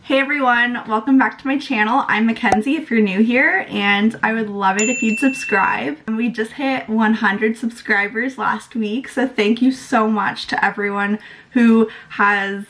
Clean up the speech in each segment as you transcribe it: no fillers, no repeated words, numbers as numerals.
Hey everyone, welcome back to my channel. I'm Mackenzie if you're new here, and I would love it if you'd subscribe. We just hit 100 subscribers last week, so thank you so much to everyone who has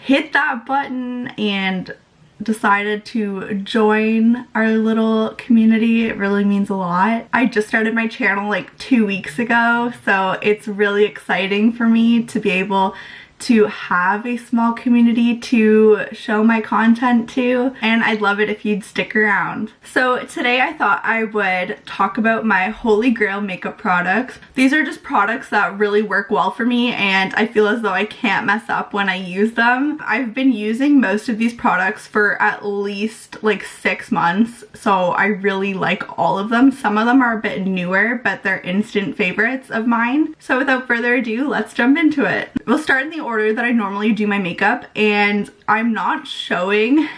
hit that button and decided to join our little community. It really means a lot. I just started my channel like 2 weeks ago, so it's really exciting for me to be able to have a small community to show my content to, and I'd love it if you'd stick around. So today I thought I would talk about my holy grail makeup products. These are just products that really work well for me, and I feel as though I can't mess up when I use them. I've been using most of these products for at least like 6 months, so I really like all of them. Some of them are a bit newer, but they're instant favorites of mine. So without further ado, let's jump into it. We'll start in the order that I normally do my makeup, and I'm not showing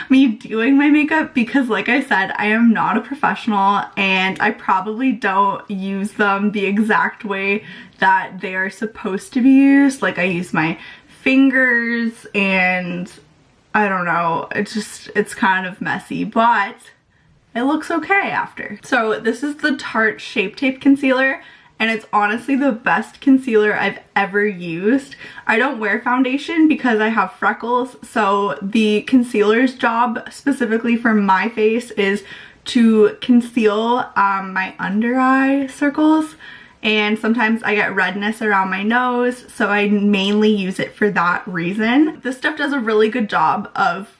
me doing my makeup because, like I said, I am not a professional and I probably don't use them the exact way that they are supposed to be used. Like, I use my fingers and I don't know, it's kind of messy, but it looks okay after. So this is the Tarte Shape Tape Concealer, and it's honestly the best concealer I've ever used. I don't wear foundation because I have freckles, so the concealer's job specifically for my face is to conceal my under eye circles, and sometimes I get redness around my nose, so I mainly use it for that reason. This stuff does a really good job of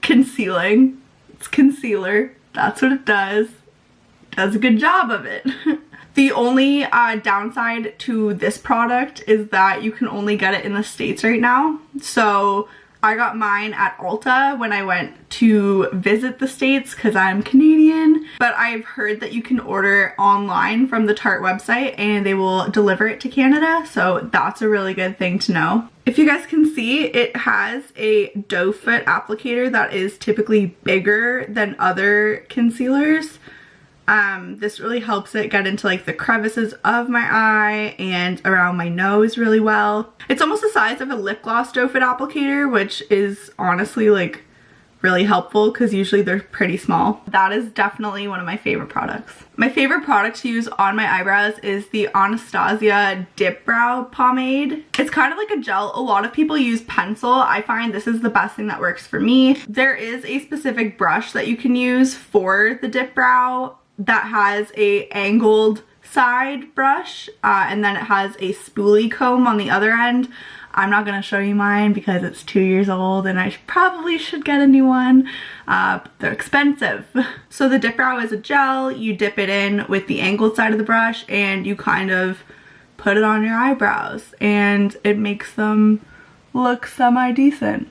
concealing. It's concealer, that's what it does. It does a good job of it. The only downside to this product is that you can only get it in the States right now. So I got mine at Ulta when I went to visit the States because I'm Canadian. But I've heard that you can order online from the Tarte website and they will deliver it to Canada. So that's a really good thing to know. If you guys can see, it has a doe foot applicator that is typically bigger than other concealers. This really helps it get into like the crevices of my eye and around my nose really well. It's almost the size of a lip gloss doe foot applicator, which is honestly like really helpful because usually they're pretty small. That is definitely one of my favorite products. My favorite product to use on my eyebrows is the Anastasia Dipbrow Pomade. It's kind of like a gel. A lot of people use pencil. I find this is the best thing that works for me. There is a specific brush that you can use for the Dipbrow that has a angled side brush, and then it has a spoolie comb on the other end. I'm not going to show you mine because it's 2 years old and I probably should get a new one. They're expensive. So the Dipbrow is a gel. You dip it in with the angled side of the brush and you kind of put it on your eyebrows and it makes them look semi-decent,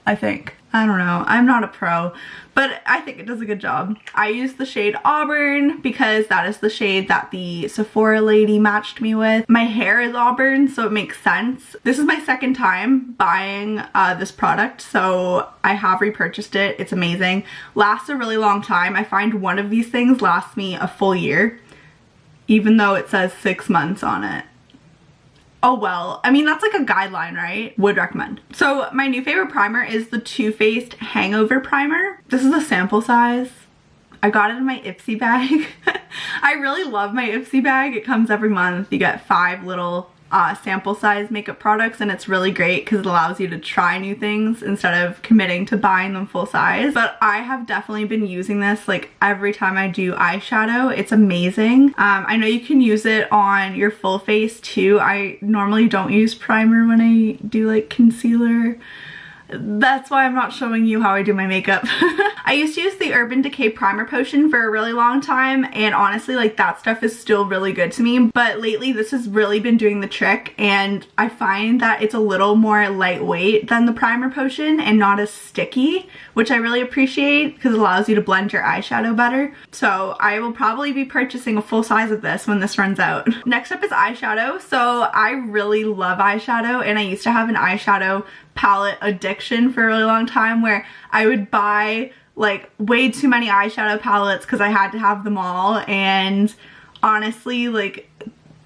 I think. I don't know, I'm not a pro, but I think it does a good job. I use the shade Auburn because that is the shade that the Sephora lady matched me with. My hair is auburn, so it makes sense. This is my second time buying this product, so I have repurchased it. It's amazing. Lasts a really long time. I find one of these things lasts me a full year, even though it says 6 months on it. Oh well, I mean that's like a guideline, right? Would recommend. So my new favorite primer is the Too Faced Hangover Primer. This is a sample size. I got it in my Ipsy bag. I really love my Ipsy bag. It comes every month. You get 5 little sample size makeup products, and it's really great because it allows you to try new things instead of committing to buying them full size. But I have definitely been using this like every time I do eyeshadow. It's amazing. I know you can use it on your full face too. I normally don't use primer when I do like concealer. That's why I'm not showing you how I do my makeup. I used to use the Urban Decay Primer Potion for a really long time, and honestly like that stuff is still really good to me, but lately this has really been doing the trick, and I find that it's a little more lightweight than the Primer Potion and not as sticky, which I really appreciate because it allows you to blend your eyeshadow better. So I will probably be purchasing a full size of this when this runs out. Next up is eyeshadow. So I really love eyeshadow, and I used to have an eyeshadow palette addiction for a really long time where I would buy like way too many eyeshadow palettes because I had to have them all, and honestly like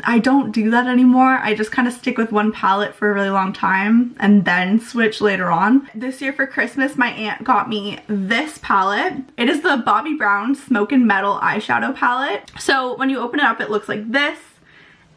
I don't do that anymore. I just kind of stick with one palette for a really long time and then switch later on. This year for Christmas, my aunt got me this palette. It is the Bobbi Brown Smoke and Metal eyeshadow palette. So when you open it up, it looks like this.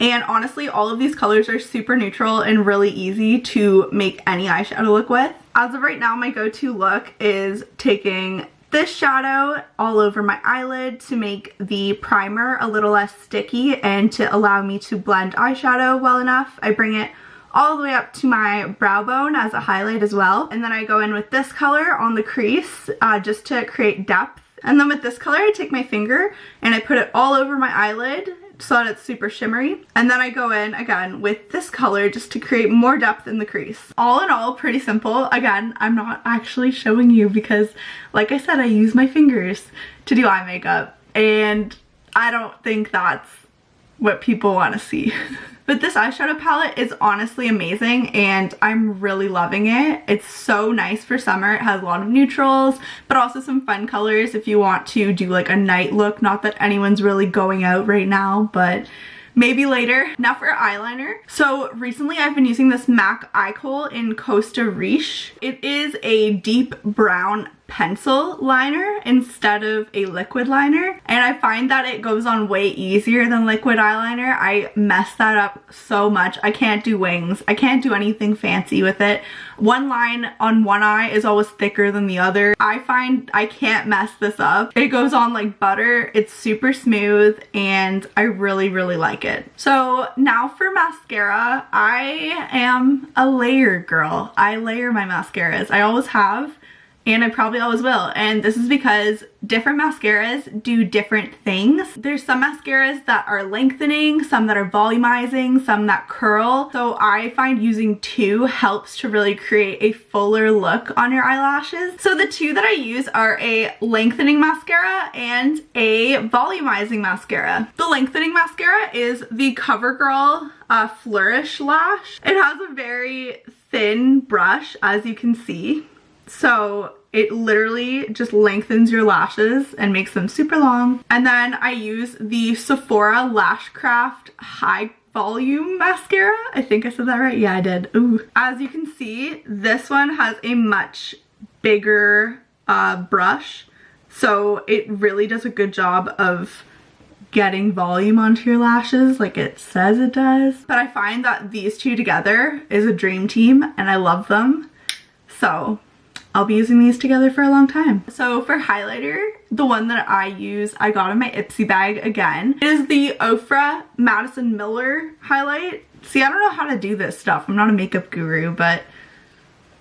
And honestly, all of these colors are super neutral and really easy to make any eyeshadow look with. As of right now, my go-to look is taking this shadow all over my eyelid to make the primer a little less sticky and to allow me to blend eyeshadow well enough. I bring it all the way up to my brow bone as a highlight as well. And then I go in with this color on the crease just to create depth. And then with this color, I take my finger and I put it all over my eyelid so that it's super shimmery. And then I go in again with this color just to create more depth in the crease. All in all, pretty simple. Again, I'm not actually showing you because, like I said, I use my fingers to do eye makeup, and I don't think that's what people want to see. But this eyeshadow palette is honestly amazing and I'm really loving it. It's so nice for summer. It has a lot of neutrals, but also some fun colors if you want to do like a night look. Not that anyone's really going out right now, but maybe later. Now for eyeliner. So recently I've been using this MAC eye Kohl in Costa Riche. It is a deep brown pencil liner instead of a liquid liner, and I find that it goes on way easier than liquid eyeliner. I mess that up so much. I can't do wings. I can't do anything fancy with it. One line on one eye is always thicker than the other. I find I can't mess this up. It goes on like butter. It's super smooth and I really, really like it. So now for mascara, I am a layer girl. I layer my mascaras. I always have. And I probably always will. And this is because different mascaras do different things. There's some mascaras that are lengthening, some that are volumizing, some that curl. So I find using two helps to really create a fuller look on your eyelashes. So the two that I use are a lengthening mascara and a volumizing mascara. The lengthening mascara is the Covergirl Flourish Lash. It has a very thin brush, as you can see. So it literally just lengthens your lashes and makes them super long. And then I use the Sephora Lashcraft High Volume Mascara. I think I said that right. Yeah, I did. Ooh. As you can see, this one has a much bigger brush. So it really does a good job of getting volume onto your lashes like it says it does. But I find that these two together is a dream team and I love them. So I'll be using these together for a long time. So for highlighter, the one that I use, I got in my Ipsy bag again. It is the Ofra Madison Miller highlight. See, I don't know how to do this stuff. I'm not a makeup guru, but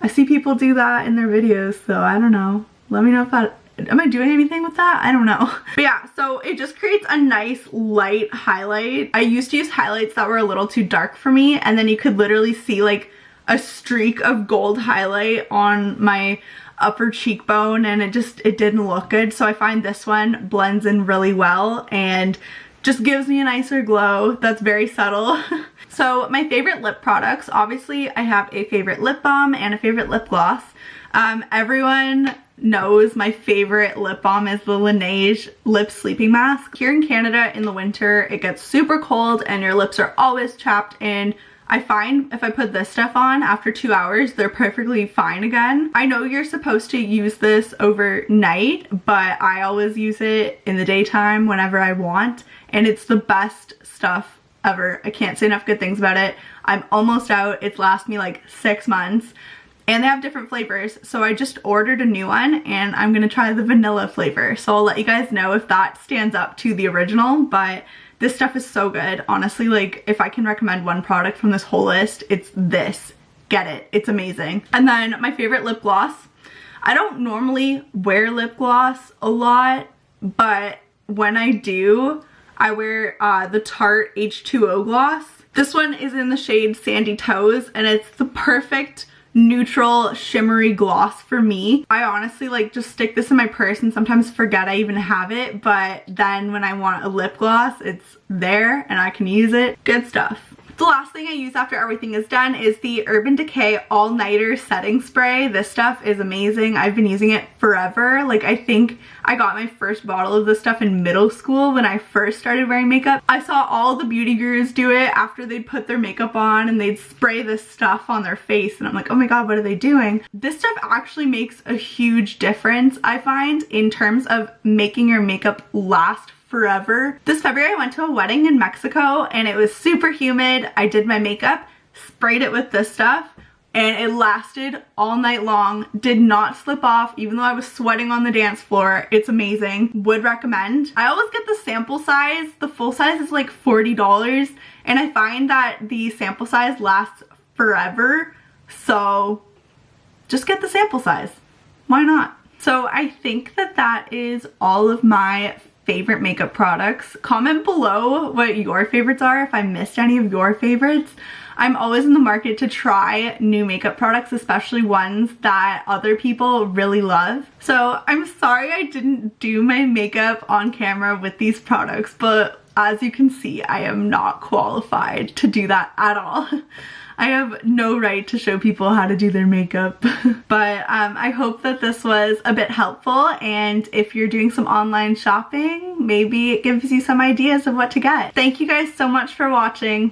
I see people do that in their videos, so I don't know. Let me know if that, am I doing anything with that? I don't know. But yeah, so it just creates a nice light highlight. I used to use highlights that were a little too dark for me, and then you could literally see like a streak of gold highlight on my upper cheekbone and it didn't look good. So I find this one blends in really well and just gives me a nicer glow that's very subtle. So my favorite lip products, obviously I have a favorite lip balm and a favorite lip gloss. Everyone knows my favorite lip balm is the Laneige Lip Sleeping Mask. Here in Canada in the winter, it gets super cold and your lips are always chapped in. I find if I put this stuff on after 2 hours, they're perfectly fine again. I know you're supposed to use this overnight, but I always use it in the daytime whenever I want, and it's the best stuff ever. I can't say enough good things about it. I'm almost out. It's lasted me like 6 months, and they have different flavors. So I just ordered a new one, and I'm gonna try the vanilla flavor. So I'll let you guys know if that stands up to the original, but this stuff is so good. Honestly, like if I can recommend one product from this whole list, it's this. Get it. It's amazing. And then my favorite lip gloss. I don't normally wear lip gloss a lot, but when I do, I wear the Tarte H2O gloss. This one is in the shade Sandy Toes and it's the perfect neutral shimmery gloss for me. I honestly like just stick this in my purse and sometimes forget I even have it, but then when I want a lip gloss, it's there and I can use it. Good stuff. The last thing I use after everything is done is the Urban Decay All Nighter Setting Spray. This stuff is amazing. I've been using it forever. Like, I think I got my first bottle of this stuff in middle school when I first started wearing makeup. I saw all the beauty gurus do it after they'd put their makeup on and they'd spray this stuff on their face, and I'm like, oh my god, what are they doing? This stuff actually makes a huge difference, I find, in terms of making your makeup last forever. This February I went to a wedding in Mexico and it was super humid. I did my makeup, sprayed it with this stuff, and it lasted all night long. Did not slip off even though I was sweating on the dance floor. It's amazing. Would recommend. I always get the sample size. The full size is like $40 and I find that the sample size lasts forever, so just get the sample size. Why not? So I think that that is all of my favorite makeup products. Comment below what your favorites are if I missed any of your favorites. I'm always in the market to try new makeup products, especially ones that other people really love. So I'm sorry I didn't do my makeup on camera with these products, but as you can see, I am not qualified to do that at all. I have no right to show people how to do their makeup. But I hope that this was a bit helpful, and if you're doing some online shopping, maybe it gives you some ideas of what to get. Thank you guys so much for watching.